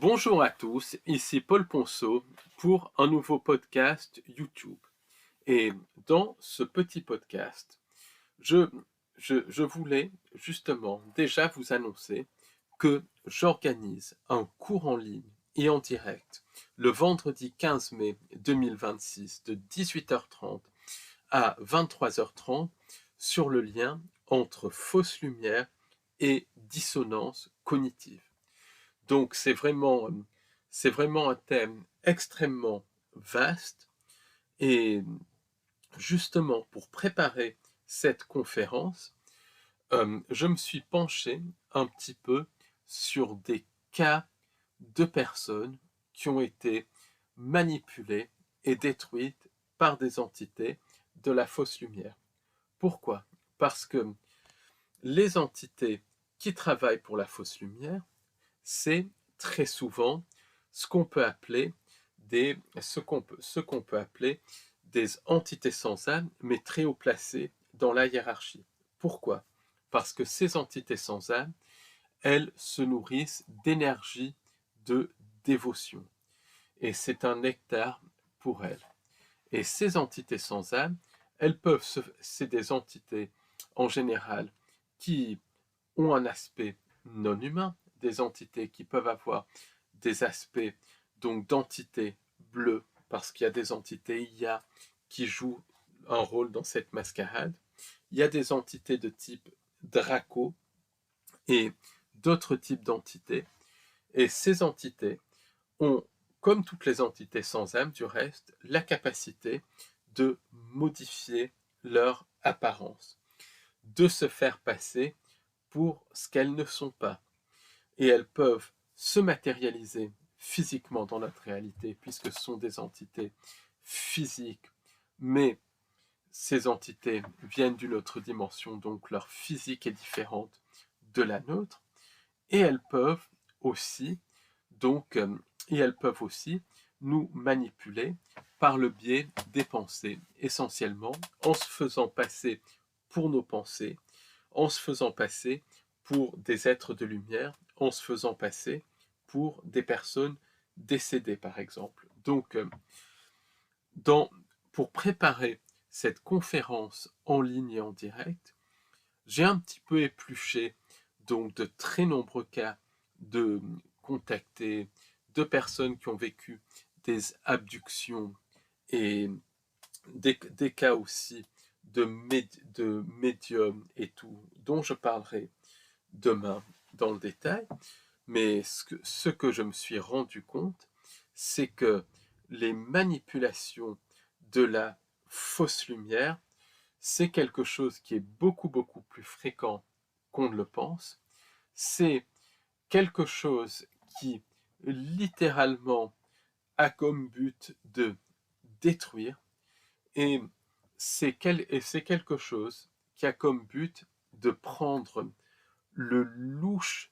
Bonjour à tous, ici Paul Ponceau pour un nouveau podcast YouTube. Et dans ce petit podcast, je, je voulais justement déjà vous annoncer que j'organise un cours en ligne et en direct le vendredi 15 mai 2026 de 18h30 à 23h30 sur le lien entre fausse lumière et dissonance cognitive. Donc c'est vraiment un thème extrêmement vaste et justement pour préparer cette conférence, je me suis penché un petit peu sur des cas de personnes qui ont été manipulées et détruites par des entités de la fausse lumière. Pourquoi? Parce que les entités qui travaillent pour la fausse lumière, c'est très souvent ce qu'on peut appeler ce qu'on peut appeler des entités sans âme, mais très haut placées dans la hiérarchie. Pourquoi? Parce que ces entités sans âme, elles se nourrissent d'énergie de dévotion. Et c'est un nectar pour elles. Et ces entités sans âme, c'est des entités en général qui ont un aspect non humain, des entités qui peuvent avoir des aspects donc d'entités bleues, parce qu'il y a des entités IA qui jouent un rôle dans cette mascarade. Il y a des entités de type Draco et d'autres types d'entités. Et ces entités ont, comme toutes les entités sans âme du reste, la capacité de modifier leur apparence, de se faire passer pour ce qu'elles ne sont pas. Et elles peuvent se matérialiser physiquement dans notre réalité, puisque ce sont des entités physiques, mais ces entités viennent d'une autre dimension, donc leur physique est différente de la nôtre, et elles peuvent aussi, donc, et elles peuvent aussi nous manipuler par le biais des pensées, essentiellement en se faisant passer pour nos pensées, en se faisant passer pour des êtres de lumière, en se faisant passer pour des personnes décédées, par exemple. Donc, dans, pour préparer cette conférence en ligne et en direct, j'ai un petit peu épluché donc de très nombreux cas de contactés, de personnes qui ont vécu des abductions et des cas aussi de médiums et tout, dont je parlerai demain dans le détail. Mais ce que je me suis rendu compte, c'est que les manipulations de la fausse lumière, c'est quelque chose qui est beaucoup, beaucoup plus fréquent qu'on ne le pense. C'est quelque chose qui littéralement a comme but de détruire et c'est quelque chose qui a comme but de prendre le louche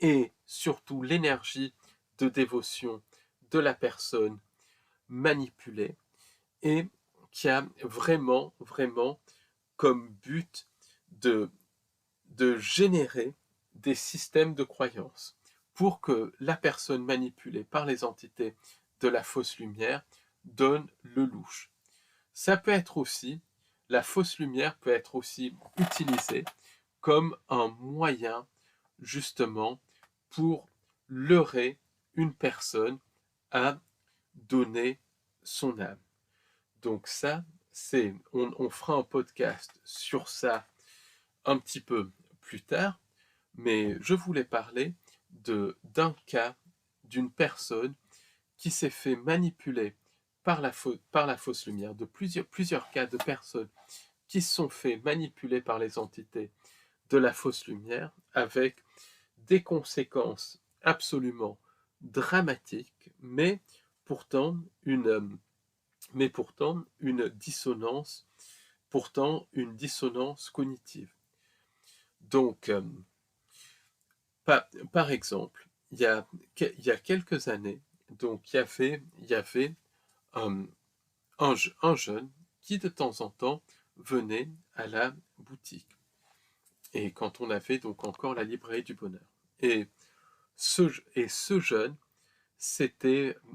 et surtout l'énergie de dévotion de la personne manipulée et qui a vraiment, vraiment comme but de, de générer des systèmes de croyances pour que la personne manipulée par les entités de la fausse lumière donne le louche. Ça peut être aussi, la fausse lumière peut être aussi utilisée comme un moyen justement pour leurrer une personne à donner son âme. Donc ça, on fera un podcast sur ça un petit peu plus tard, mais je voulais parler d'un cas d'une personne qui s'est fait manipuler par la fausse lumière, de plusieurs cas de personnes qui se sont fait manipuler par les entités de la fausse lumière avec des conséquences absolument dramatiques, pourtant une, pourtant une dissonance cognitive. Donc, par exemple, il y a quelques années, donc il y avait un, un jeune qui de temps en temps venait à la boutique. Et quand on avait donc encore la librairie du bonheur. Et ce jeune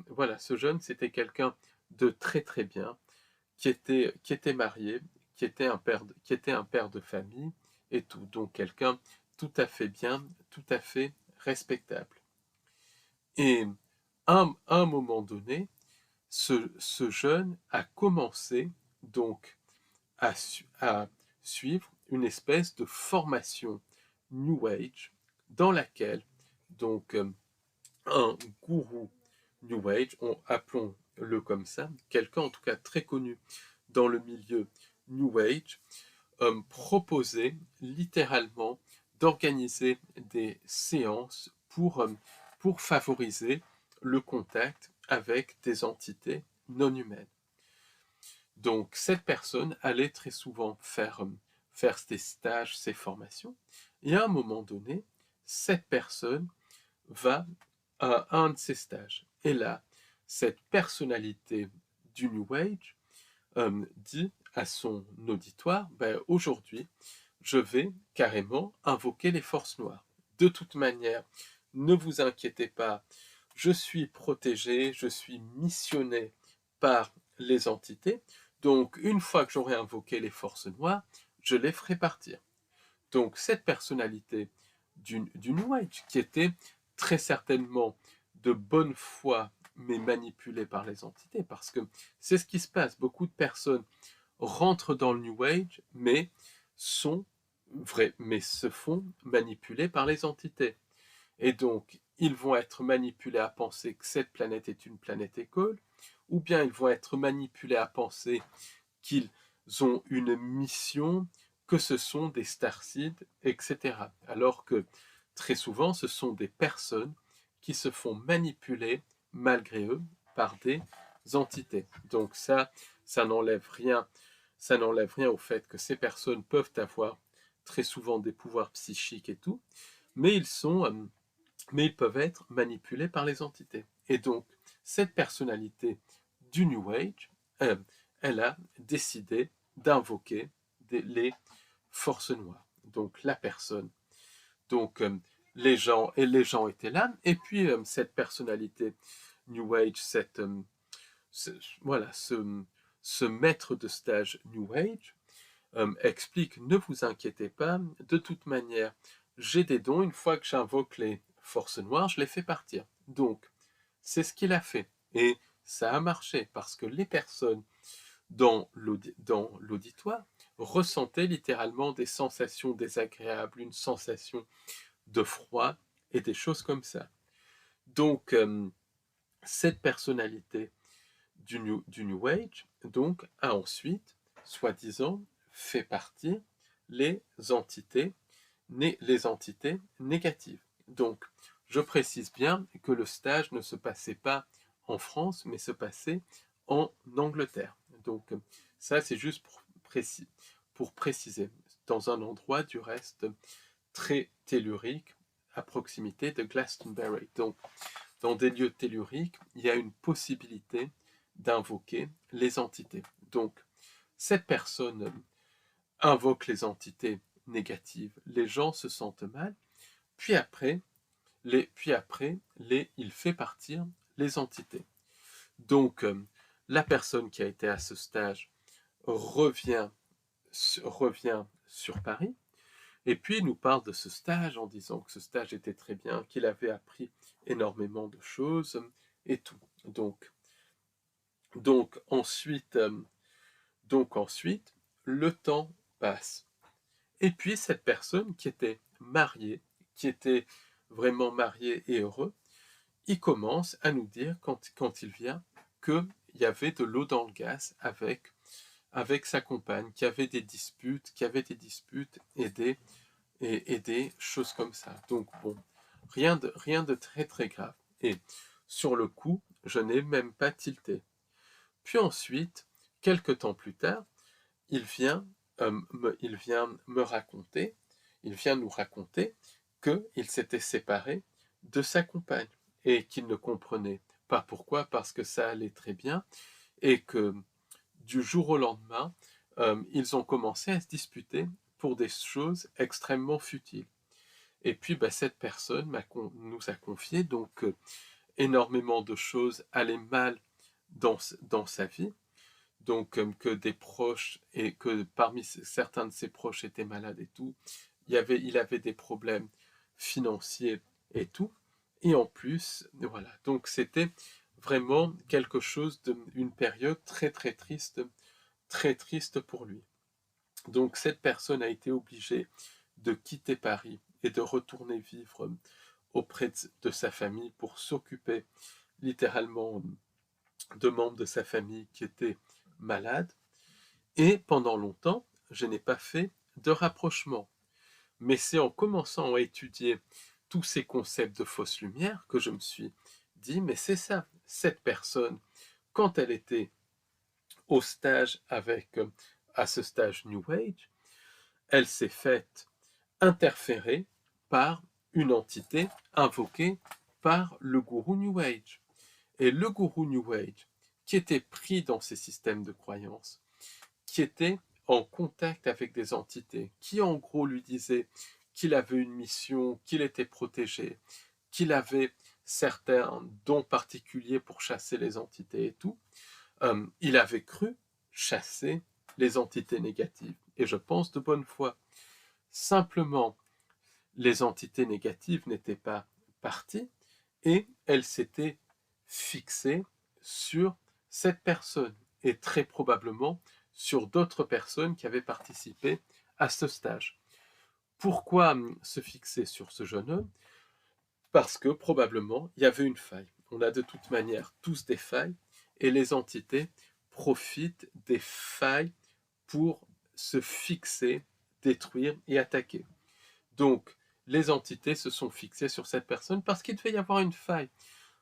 voilà, ce jeune, c'était quelqu'un de très très bien, qui était marié, qui était un père de famille et tout. Donc quelqu'un tout à fait bien, tout à fait respectable. Et à un moment donné, ce jeune a commencé donc à suivre une espèce de formation New Age dans laquelle donc un gourou New Age, appelons-le comme ça, quelqu'un en tout cas très connu dans le milieu New Age, proposait littéralement d'organiser des séances pour favoriser le contact avec des entités non humaines. Donc cette personne allait très souvent faire des stages, ces formations, et à un moment donné, cette personne va à un de ces stages. Et là, cette personnalité du New Age dit à son auditoire, ben, aujourd'hui, je vais carrément invoquer les forces noires. De toute manière, ne vous inquiétez pas, je suis protégé, je suis missionné par les entités, donc une fois que j'aurai invoqué les forces noires, je les ferai partir. Donc cette personnalité du New Age, qui était très certainement de bonne foi, mais manipulée par les entités, parce que c'est ce qui se passe. Beaucoup de personnes rentrent dans le New Age, mais se font manipuler par les entités. Et donc, ils vont être manipulés à penser que cette planète est une planète école, ou bien ils vont être manipulés à penser qu'ils ont une mission, que ce sont des starseeds, etc. Alors que très souvent, ce sont des personnes qui se font manipuler malgré eux par des entités. Donc ça n'enlève rien, ça n'enlève rien au fait que ces personnes peuvent avoir très souvent des pouvoirs psychiques et tout, mais ils peuvent être manipulés par les entités. Et donc, cette personnalité du New Age, elle a décidé d'invoquer les forces noires. Donc, la personne. Donc, les gens étaient là. Et puis, cette personnalité New Age, voilà, ce maître de stage New Age, explique, ne vous inquiétez pas, de toute manière, j'ai des dons, une fois que j'invoque les forces noires, je les fais partir. Donc, c'est ce qu'il a fait. Et ça a marché, parce que les personnes dans l'auditoire ressentaient littéralement des sensations désagréables, une sensation de froid et des choses comme ça. Donc, cette personnalité du New Age donc, a ensuite, soi-disant, fait partie les entités négatives. Donc, je précise bien que le stage ne se passait pas en France, mais se passait en Angleterre. Donc, ça, c'est juste pour préciser, dans un endroit du reste très tellurique, à proximité de Glastonbury. Donc, dans des lieux telluriques, il y a une possibilité d'invoquer les entités. Donc, cette personne invoque les entités négatives, les gens se sentent mal, puis après, il fait partir les entités. Donc, la personne qui a été à ce stage revient sur Paris, et puis il nous parle de ce stage en disant que ce stage était très bien, qu'il avait appris énormément de choses et tout. Donc ensuite, le temps passe. Et puis cette personne qui était mariée, qui était vraiment marié et heureux, il commence à nous dire, quand il vient, qu'il y avait de l'eau dans le gaz avec sa compagne, qu'il y avait des disputes, et des choses comme ça. Donc bon, rien de très très grave. Et sur le coup, je n'ai même pas tilté. Puis ensuite, quelque temps plus tard, il vient me raconter, il vient nous raconter qu'il s'était séparé de sa compagne et qu'il ne comprenait pas pourquoi, parce que ça allait très bien et que du jour au lendemain, ils ont commencé à se disputer pour des choses extrêmement futiles. Et puis cette personne nous a confié donc énormément de choses allaient mal dans sa vie, donc que des proches et que parmi certains de ses proches étaient malades et tout, il avait des problèmes financiers et tout, et en plus, voilà, donc c'était vraiment quelque chose une période très triste pour lui. Donc cette personne a été obligée de quitter Paris et de retourner vivre auprès de sa famille pour s'occuper littéralement de membres de sa famille qui étaient malades. Et pendant longtemps, je n'ai pas fait de rapprochement. Mais c'est en commençant à étudier tous ces concepts de fausse lumière que je me suis dit, mais c'est ça, cette personne, quand elle était au stage à ce stage New Age, elle s'est faite interférer par une entité invoquée par le gourou New Age. Et le gourou New Age, qui était pris dans ces systèmes de croyances, qui était en contact avec des entités, qui en gros lui disaient qu'il avait une mission, qu'il était protégé, qu'il avait certains dons particuliers pour chasser les entités et tout, il avait cru chasser les entités négatives. Et je pense de bonne foi. Simplement, les entités négatives n'étaient pas parties et elles s'étaient fixées sur cette personne et très probablement sur d'autres personnes qui avaient participé à ce stage. Pourquoi se fixer sur ce jeune homme? Parce que probablement il y avait une faille. On a de toute manière tous des failles et les entités profitent des failles pour se fixer, détruire et attaquer. Donc, les entités se sont fixées sur cette personne parce qu'il devait y avoir une faille,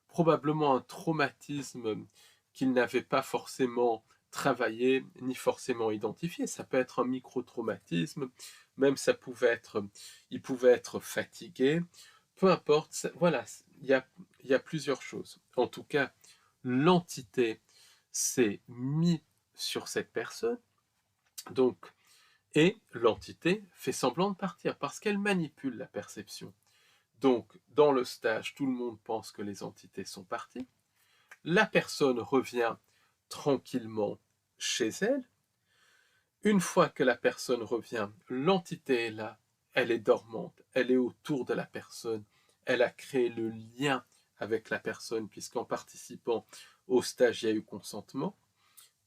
probablement un traumatisme qu'il n'avait pas forcément travaillé ni forcément identifié. Ça peut être un micro-traumatisme, même il pouvait être fatigué, peu importe. Voilà, il y a plusieurs choses. En tout cas, l'entité s'est mise sur cette personne, donc, et l'entité fait semblant de partir parce qu'elle manipule la perception. Donc, dans le stage, tout le monde pense que les entités sont parties. La personne revient tranquillement chez elle. Une fois que la personne revient, l'entité est là, elle est dormante, elle est autour de la personne, elle a créé le lien avec la personne puisqu'en participant au stage, il y a eu consentement.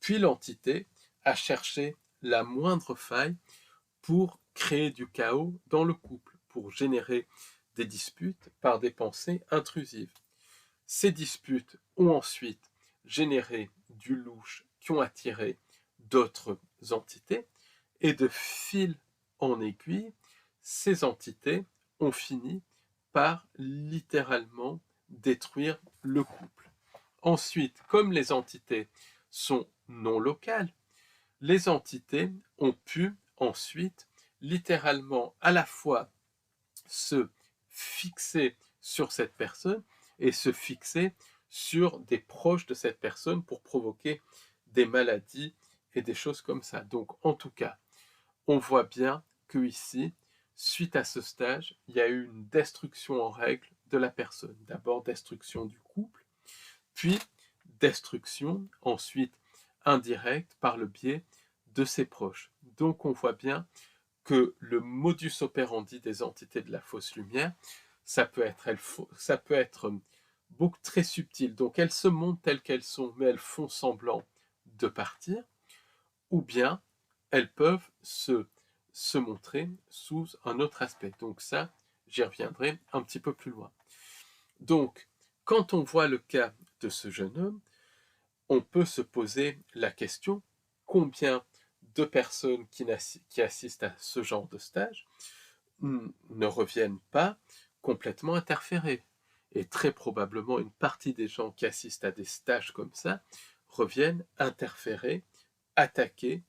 Puis l'entité a cherché la moindre faille pour créer du chaos dans le couple, pour générer des disputes par des pensées intrusives. Ces disputes ont ensuite généré du louche qui ont attiré d'autres entités et de fil en aiguille, ces entités ont fini par littéralement détruire le couple. Ensuite, comme les entités sont non locales, les entités ont pu ensuite littéralement à la fois se fixer sur cette personne et se fixer sur des proches de cette personne pour provoquer des maladies et des choses comme ça. Donc en tout cas, on voit bien que ici, suite à ce stage, il y a eu une destruction en règle de la personne. D'abord destruction du couple, puis destruction ensuite indirecte par le biais de ses proches. Donc on voit bien que le modus operandi des entités de la fausse lumière, ça peut être beaucoup très subtil. Donc elles se montrent telles qu'elles sont, mais elles font semblant de partir, ou bien elles peuvent se montrer sous un autre aspect. Donc ça, j'y reviendrai un petit peu plus loin. Donc, quand on voit le cas de ce jeune homme, on peut se poser la question, combien de personnes qui assistent à ce genre de stage ne reviennent pas complètement interférées. Et très probablement, une partie des gens qui assistent à des stages comme ça reviennent interférés, attaqués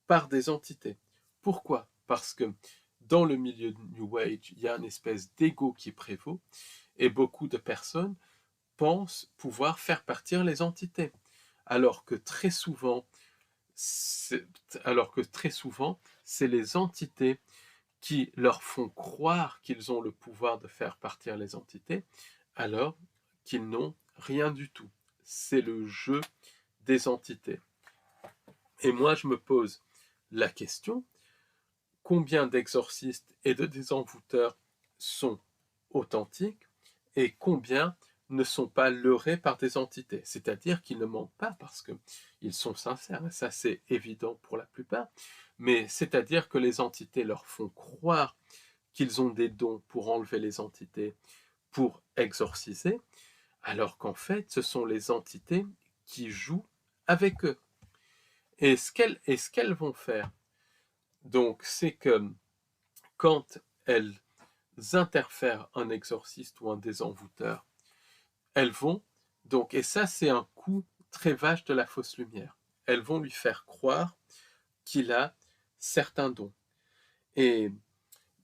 par des entités. Pourquoi? Parce que dans le milieu de New Age, il y a une espèce d'ego qui prévaut et beaucoup de personnes pensent pouvoir faire partir les entités. Alors que très souvent, c'est les entités qui leur font croire qu'ils ont le pouvoir de faire partir les entités, alors qu'ils n'ont rien du tout. C'est le jeu des entités. Et moi, je me pose la question, combien d'exorcistes et de désenvoûteurs sont authentiques et combien ne sont pas leurrés par des entités. C'est-à-dire qu'ils ne mentent pas parce qu'ils sont sincères, et ça c'est évident pour la plupart, mais c'est-à-dire que les entités leur font croire qu'ils ont des dons pour enlever les entités, pour exorciser, alors qu'en fait ce sont les entités qui jouent avec eux. Et ce qu'elles vont faire, donc, c'est que quand elles interfèrent un exorciste ou un désenvoûteur, elles vont, donc, et ça c'est un coup très vache de la fausse lumière, elles vont lui faire croire qu'il a certains dons. Et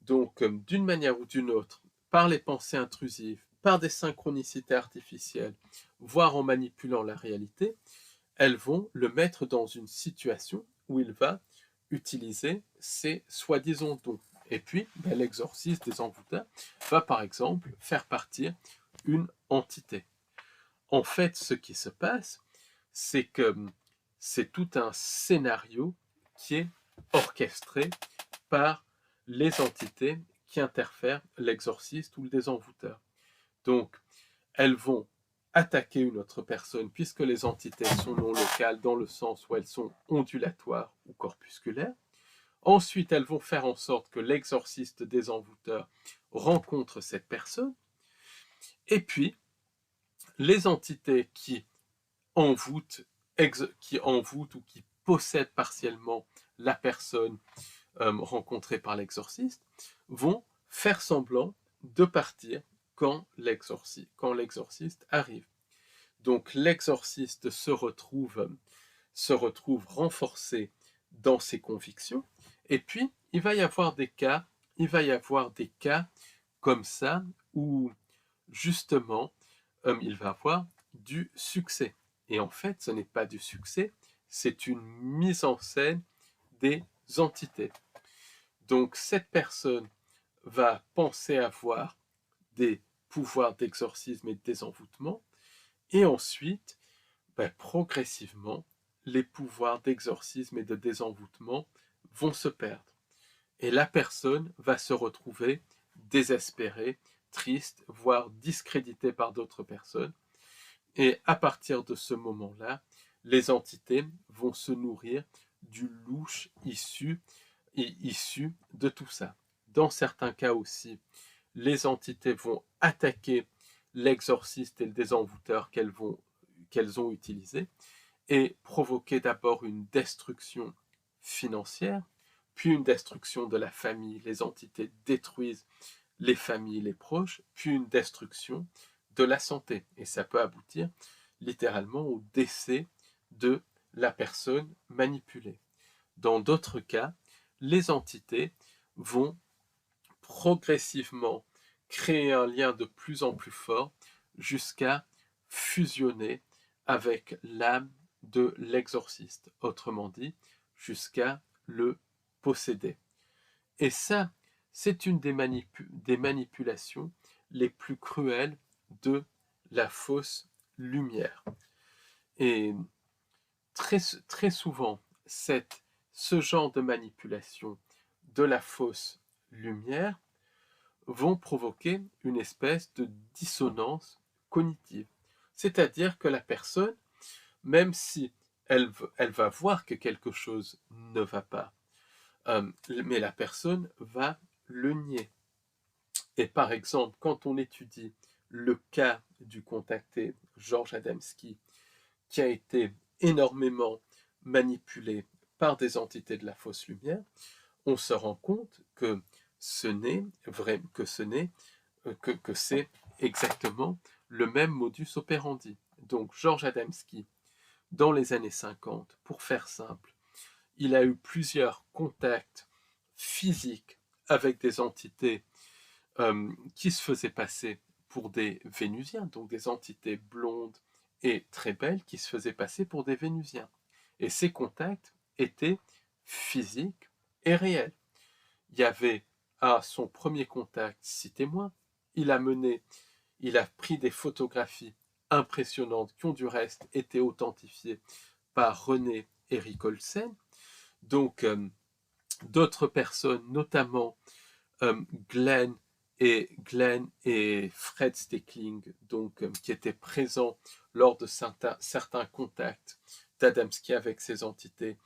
donc, d'une manière ou d'une autre, par les pensées intrusives, par des synchronicités artificielles, voire en manipulant la réalité, elles vont le mettre dans une situation où il va utiliser ses soi-disant dons. Et puis, l'exorciste des envoûteurs va par exemple faire partir une entité. En fait, ce qui se passe, c'est que c'est tout un scénario qui est orchestré par les entités qui interfèrent l'exorciste ou le désenvoûteur. Donc, elles vont attaquer une autre personne puisque les entités sont non locales dans le sens où elles sont ondulatoires ou corpusculaires. Ensuite, elles vont faire en sorte que l'exorciste désenvoûteur rencontre cette personne. Et puis, les entités qui envoûtent ou qui possèdent partiellement la personne rencontrée par l'exorciste vont faire semblant de partir quand l'exorciste arrive. Donc l'exorciste se retrouve renforcé dans ses convictions, et puis il va y avoir des cas comme ça où justement il va avoir du succès. Et en fait, ce n'est pas du succès, c'est une mise en scène des entités. Donc cette personne va penser avoir des pouvoirs d'exorcisme et de désenvoûtement, et ensuite, progressivement, les pouvoirs d'exorcisme et de désenvoûtement vont se perdre. Et la personne va se retrouver désespérée, triste, voire discréditée par d'autres personnes. Et à partir de ce moment-là, les entités vont se nourrir du louche issu de tout ça. Dans certains cas aussi, les entités vont attaquer l'exorciste et le désenvoûteur qu'elles ont utilisé et provoquer d'abord une destruction financière, puis une destruction de la famille. Les entités détruisent les familles, les proches, puis une destruction de la santé. Et ça peut aboutir littéralement au décès de la personne manipulée. Dans d'autres cas, les entités vont progressivement créer un lien de plus en plus fort jusqu'à fusionner avec l'âme de l'exorciste, autrement dit, jusqu'à le posséder. Et ça, c'est une des manipulations les plus cruelles de la fausse lumière. Et très souvent, ce genre de manipulation de la fausse lumière vont provoquer une espèce de dissonance cognitive. C'est-à-dire que la personne, même si elle va voir que quelque chose ne va pas, mais la personne va le nier. Et par exemple, quand on étudie le cas du contacté Georges Adamski, qui a été énormément manipulé par des entités de la fausse lumière, on se rend compte que c'est exactement le même modus operandi. Donc Georges Adamski, dans les années 50, pour faire simple, il a eu plusieurs contacts physiques avec des entités qui se faisaient passer pour des Vénusiens, donc des entités blondes et très belles qui se faisaient passer pour des Vénusiens. Et ces contacts étaient physiques et réels. Il y avait à son premier contact 6 témoins, il a pris des photographies impressionnantes qui ont du reste été authentifiées par René et Olsen. Donc, d'autres personnes, notamment Glenn et Fred Steckling, donc, qui étaient présents lors de certains contacts d'Adamski avec ces entités,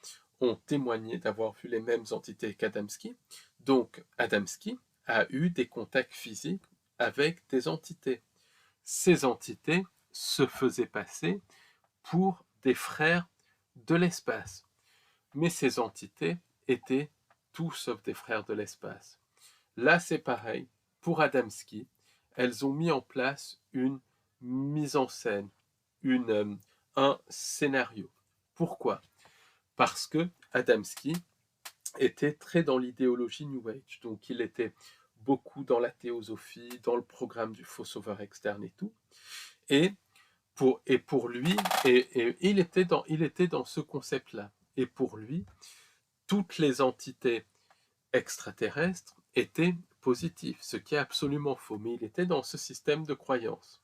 ont témoigné d'avoir vu les mêmes entités qu'Adamski. Donc, Adamski a eu des contacts physiques avec des entités. Ces entités se faisaient passer pour des frères de l'espace. Mais ces entités étaient tout sauf des frères de l'espace. Là, c'est pareil. Pour Adamski, elles ont mis en place une mise en scène, un scénario. Pourquoi? Parce que Adamski était très dans l'idéologie New Age. Donc, il était beaucoup dans la théosophie, dans le programme du faux sauveur externe et tout. Et pour lui, il était dans ce concept-là. Et pour lui, toutes les entités extraterrestres étaient positives, ce qui est absolument faux. Mais il était dans ce système de croyance.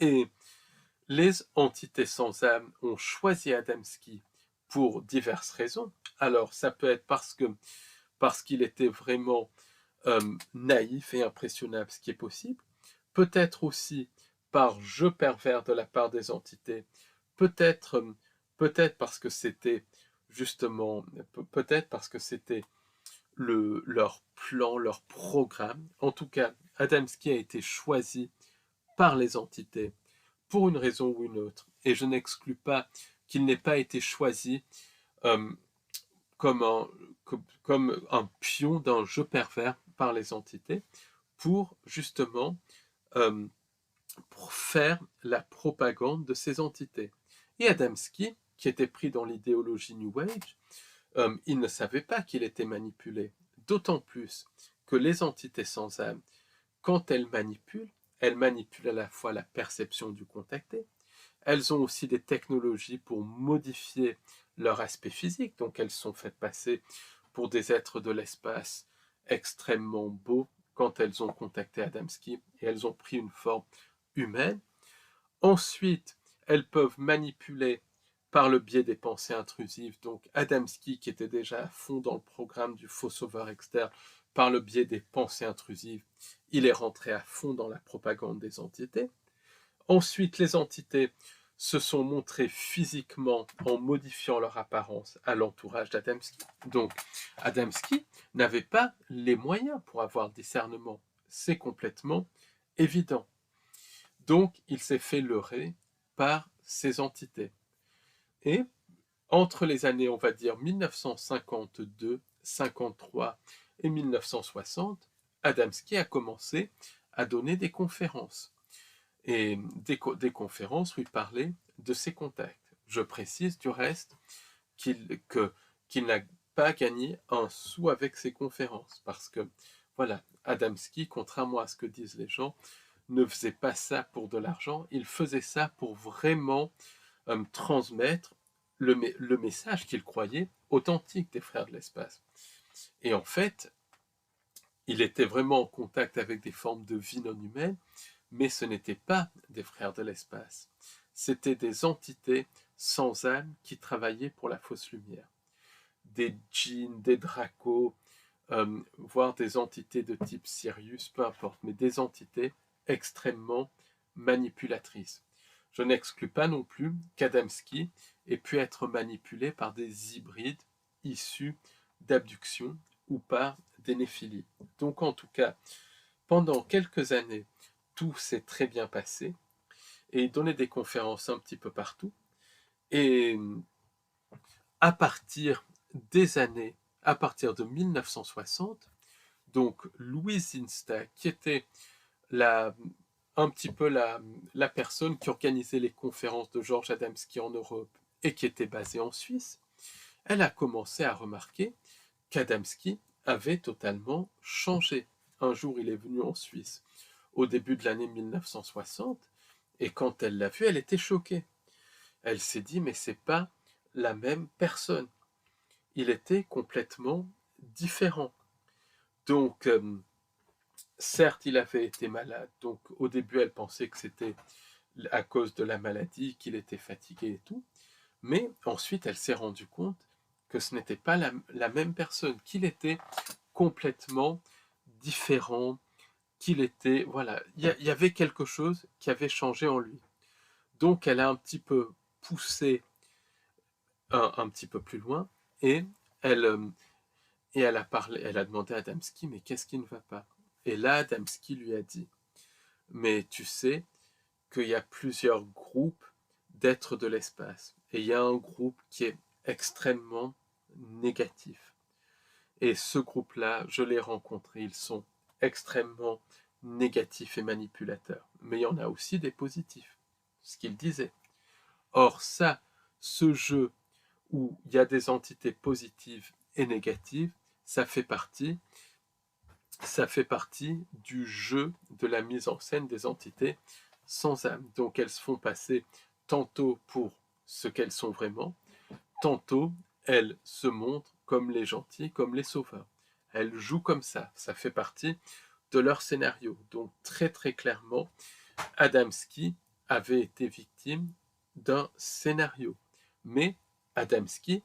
Et les entités sans âme ont choisi Adamski pour diverses raisons. Alors, ça peut être parce qu'il était vraiment naïf et impressionnable, ce qui est possible. Peut-être aussi par jeu pervers de la part des entités. Peut-être parce que c'était justement, peut-être parce que c'était leur plan, leur programme. En tout cas, Adamski a été choisi par les entités pour une raison ou une autre. Et je n'exclus pas qu'il n'ait pas été choisi euh, comme un pion d'un jeu pervers par les entités pour justement pour faire la propagande de ces entités. Et Adamski, qui était pris dans l'idéologie New Age, il ne savait pas qu'il était manipulé. D'autant plus que les entités sans âme, quand elles manipulent à la fois la perception du contacté, elles ont aussi des technologies pour modifier leur aspect physique, donc elles sont faites passer pour des êtres de l'espace extrêmement beaux quand elles ont contacté Adamski et elles ont pris une forme humaine. Ensuite, elles peuvent manipuler par le biais des pensées intrusives, donc Adamski qui était déjà à fond dans le programme du faux sauveur externe, par le biais des pensées intrusives, il est rentré à fond dans la propagande des entités. Ensuite, les entités se sont montrées physiquement en modifiant leur apparence à l'entourage d'Adamski. Donc, Adamski n'avait pas les moyens pour avoir discernement. C'est complètement évident. Donc, il s'est fait leurrer par ces entités. Et entre les années, on va dire 1952, 53 et 1960, Adamski a commencé à donner des conférences. Et des conférences où il parlait de ses contacts. Je précise du reste qu'il n'a pas gagné un sou avec ses conférences, parce que, voilà, Adamski, contrairement à ce que disent les gens, ne faisait pas ça pour de l'argent, il faisait ça pour vraiment transmettre le message qu'il croyait authentique des frères de l'espace. Et en fait, il était vraiment en contact avec des formes de vie non humaines, mais ce n'étaient pas des frères de l'espace. C'étaient des entités sans âme qui travaillaient pour la fausse lumière. Des djinns, des dracos, voire des entités de type Sirius, peu importe, mais des entités extrêmement manipulatrices. Je n'exclus pas non plus qu'Adamski ait pu être manipulé par des hybrides issus d'abduction ou par des néphilies. Donc en tout cas, pendant quelques années, tout s'est très bien passé et il donnait des conférences un petit peu partout. Et à partir à partir de 1960, donc Louise Insta, qui était un petit peu la personne qui organisait les conférences de George Adamski en Europe et qui était basée en Suisse, elle a commencé à remarquer qu'Adamski avait totalement changé. Un jour, il est venu en Suisse au début de l'année 1960, et quand elle l'a vu, elle était choquée. Elle s'est dit, mais c'est pas la même personne. Il était complètement différent. Donc, certes, il avait été malade. Donc, au début, elle pensait que c'était à cause de la maladie, qu'il était fatigué et tout. Mais ensuite, elle s'est rendue compte que ce n'était pas la même personne, qu'il était complètement différent, qu'il était, voilà, il y avait quelque chose qui avait changé en lui. Donc elle a un petit peu poussé un petit peu plus loin et elle, elle a parlé, elle a demandé à Adamski, mais qu'est-ce qui ne va pas? Et là, Adamski lui a dit, mais tu sais qu'il y a plusieurs groupes d'êtres de l'espace. Et il y a un groupe qui est extrêmement négatif. Et ce groupe-là, je l'ai rencontré, ils sont extrêmement négatifs et manipulateurs. Mais il y en a aussi des positifs, ce qu'il disait. Or ça, ce jeu où il y a des entités positives et négatives, ça fait partie du jeu de la mise en scène des entités sans âme. Donc elles se font passer tantôt pour ce qu'elles sont vraiment, tantôt elles se montrent comme les gentils, comme les sauveurs. Elles jouent comme ça fait partie de leur scénario. Donc très très clairement, Adamski avait été victime d'un scénario. Mais Adamski,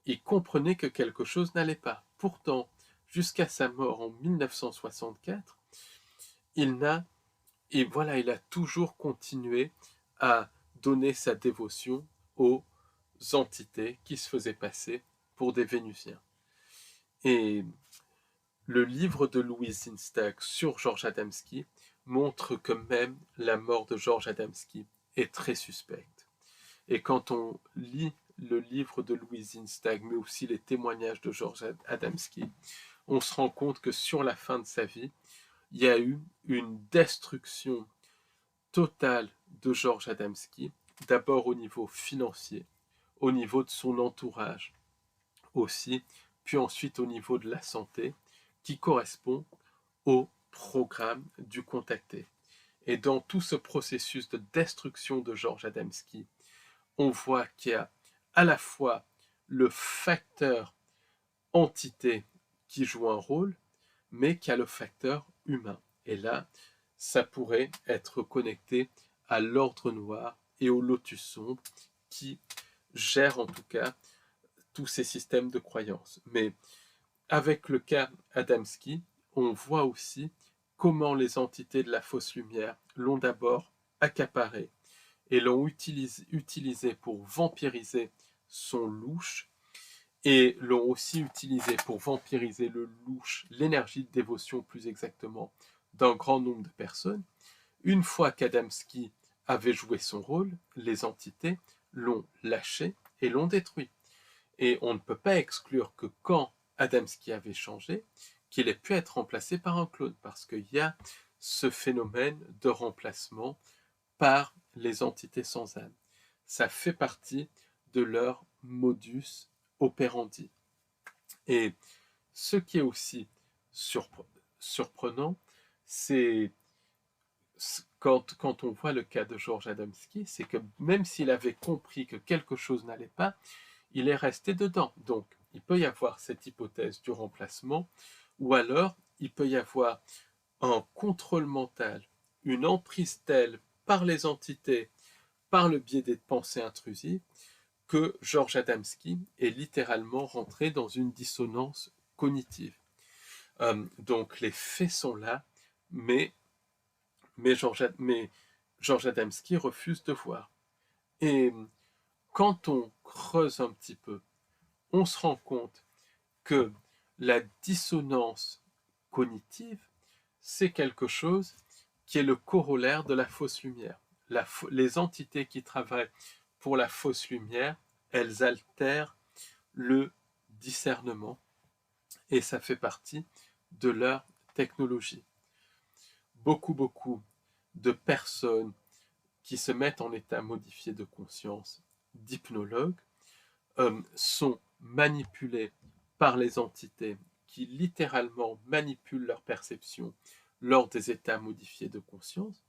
il comprenait que quelque chose n'allait pas. Pourtant, jusqu'à sa mort en 1964, il n'a et voilà, il a toujours continué à donner sa dévotion aux entités qui se faisaient passer pour des Vénusiens. Et le livre de Louise Zinstag sur Georges Adamski montre que même la mort de Georges Adamski est très suspecte. Et quand on lit le livre de Louise Zinstag, mais aussi les témoignages de Georges Adamski, on se rend compte que sur la fin de sa vie, il y a eu une destruction totale de Georges Adamski, d'abord au niveau financier, au niveau de son entourage aussi, puis ensuite au niveau de la santé, qui correspond au programme du contacté. Et dans tout ce processus de destruction de Georges Adamski, on voit qu'il y a à la fois le facteur entité qui joue un rôle, mais qu'il y a le facteur humain. Et là, ça pourrait être connecté à l'ordre noir et au lotus sombre qui gère en tout cas tous ces systèmes de croyances. Mais avec le cas Adamski, on voit aussi comment les entités de la fausse lumière l'ont d'abord accaparé et l'ont utilisé pour vampiriser son louche et l'ont aussi utilisé pour vampiriser le louche, l'énergie de dévotion plus exactement, d'un grand nombre de personnes. Une fois qu'Adamski avait joué son rôle, les entités l'ont lâché et l'ont détruit. Et on ne peut pas exclure que quand Adamski avait changé, qu'il ait pu être remplacé par un clone, parce qu'il y a ce phénomène de remplacement par les entités sans âme. Ça fait partie de leur modus operandi. Et ce qui est aussi surprenant, c'est quand on voit le cas de Georges Adamski, c'est que même s'il avait compris que quelque chose n'allait pas, il est resté dedans. Donc, il peut y avoir cette hypothèse du remplacement, ou alors il peut y avoir un contrôle mental, une emprise telle par les entités, par le biais des pensées intrusives, que Georges Adamski est littéralement rentré dans une dissonance cognitive. Donc les faits sont là, mais Georges Adamski refuse de voir. Et quand on creuse un petit peu, on se rend compte que la dissonance cognitive, c'est quelque chose qui est le corollaire de la fausse lumière. Les entités qui travaillent pour la fausse lumière, elles altèrent le discernement et ça fait partie de leur technologie. Beaucoup de personnes qui se mettent en état modifié de conscience, d'hypnologues, sont manipulées par les entités qui littéralement manipulent leur perception lors des états modifiés de conscience.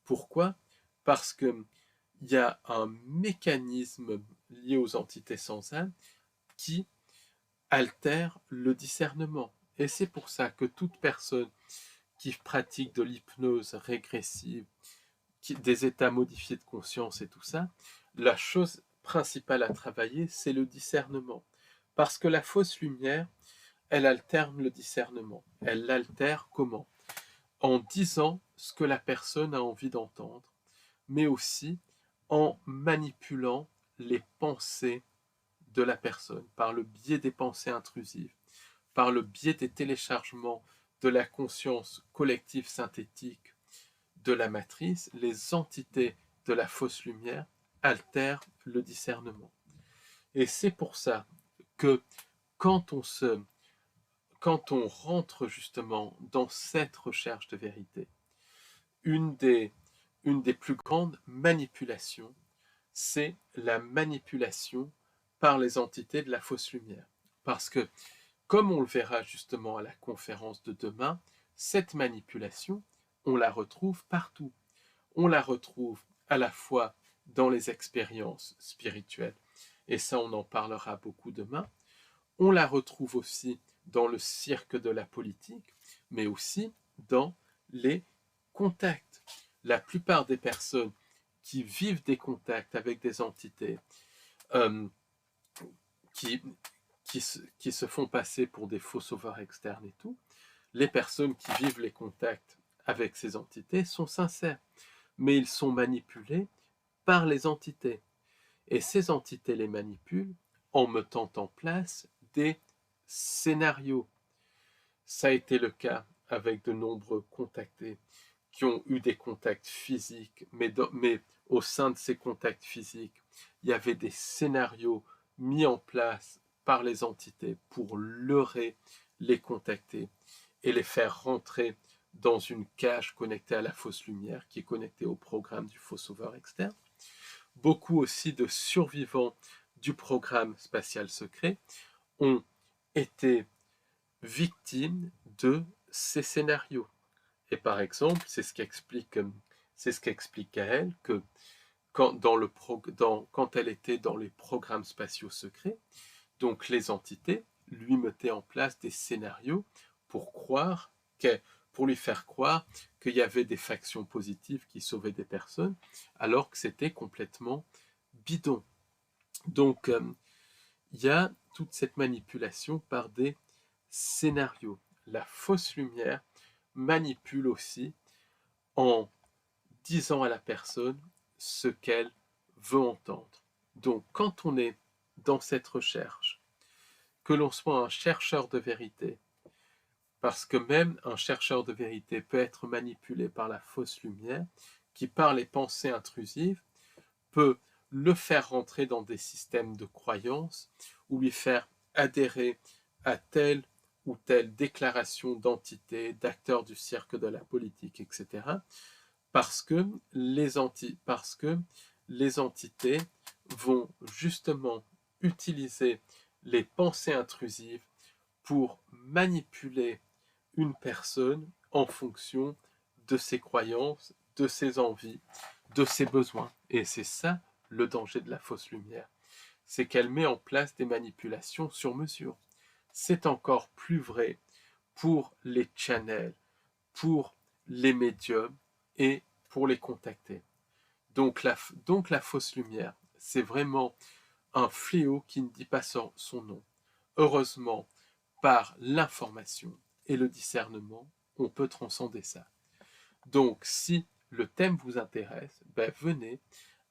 Pourquoi? Parce qu'il y a un mécanisme lié aux entités sans âme qui altère le discernement. Et c'est pour ça que toute personne qui pratique de l'hypnose régressive, des états modifiés de conscience et tout ça, la chose principale à travailler, c'est le discernement. Parce que la fausse lumière, elle alterne le discernement. Elle l'altère comment? En disant ce que la personne a envie d'entendre, mais aussi en manipulant les pensées de la personne, par le biais des pensées intrusives, par le biais des téléchargements de la conscience collective synthétique de la matrice, les entités de la fausse lumière altèrent le discernement. Et c'est pour ça que quand on, quand on rentre justement dans cette recherche de vérité, une des plus grandes manipulations, c'est la manipulation par les entités de la fausse lumière. Parce que, comme on le verra justement à la conférence de demain, cette manipulation, on la retrouve partout. On la retrouve à la fois dans les expériences spirituelles, et ça on en parlera beaucoup demain. On la retrouve aussi dans le cirque de la politique, mais aussi dans les contacts. La plupart des personnes qui vivent des contacts avec des entités euh, qui, qui se font passer pour des faux sauveurs externes et tout, les personnes qui vivent les contacts avec ces entités sont sincères, mais ils sont manipulés par les entités. Et ces entités les manipulent en mettant en place des scénarios. Ça a été le cas avec de nombreux contactés qui ont eu des contacts physiques, mais au sein de ces contacts physiques, il y avait des scénarios mis en place par les entités pour leurrer les contactés et les faire rentrer dans une cage connectée à la fausse lumière qui est connectée au programme du faux sauveur externe. Beaucoup aussi de survivants du programme spatial secret ont été victimes de ces scénarios. Et par exemple, c'est ce qu'explique Gaëlle, que quand elle était dans les programmes spatiaux secrets, donc les entités lui mettaient en place des scénarios pour pour lui faire croire qu'il y avait des factions positives qui sauvaient des personnes, alors que c'était complètement bidon. Donc, il y a toute cette manipulation par des scénarios. La fausse lumière manipule aussi en disant à la personne ce qu'elle veut entendre. Donc, quand on est dans cette recherche, que l'on soit un chercheur de vérité, parce que même un chercheur de vérité peut être manipulé par la fausse lumière, qui par les pensées intrusives peut le faire rentrer dans des systèmes de croyances ou lui faire adhérer à telle ou telle déclaration d'entité, d'acteurs du cirque de la politique, etc. Parce que les entités vont justement utiliser les pensées intrusives pour manipuler une personne en fonction de ses croyances, de ses envies, de ses besoins. Et c'est ça le danger de la fausse lumière. C'est qu'elle met en place des manipulations sur mesure. C'est encore plus vrai pour les channels, pour les médiums et pour les contacter. Donc la fausse lumière, c'est vraiment un fléau qui ne dit pas son nom. Heureusement, par l'information et le discernement, on peut transcender ça. Donc, si le thème vous intéresse, venez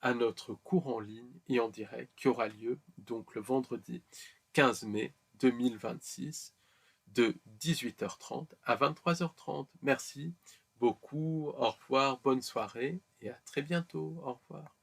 à notre cours en ligne et en direct qui aura lieu donc le vendredi 15 mai 2026 de 18h30 à 23h30. Merci beaucoup, au revoir, bonne soirée et à très bientôt, au revoir.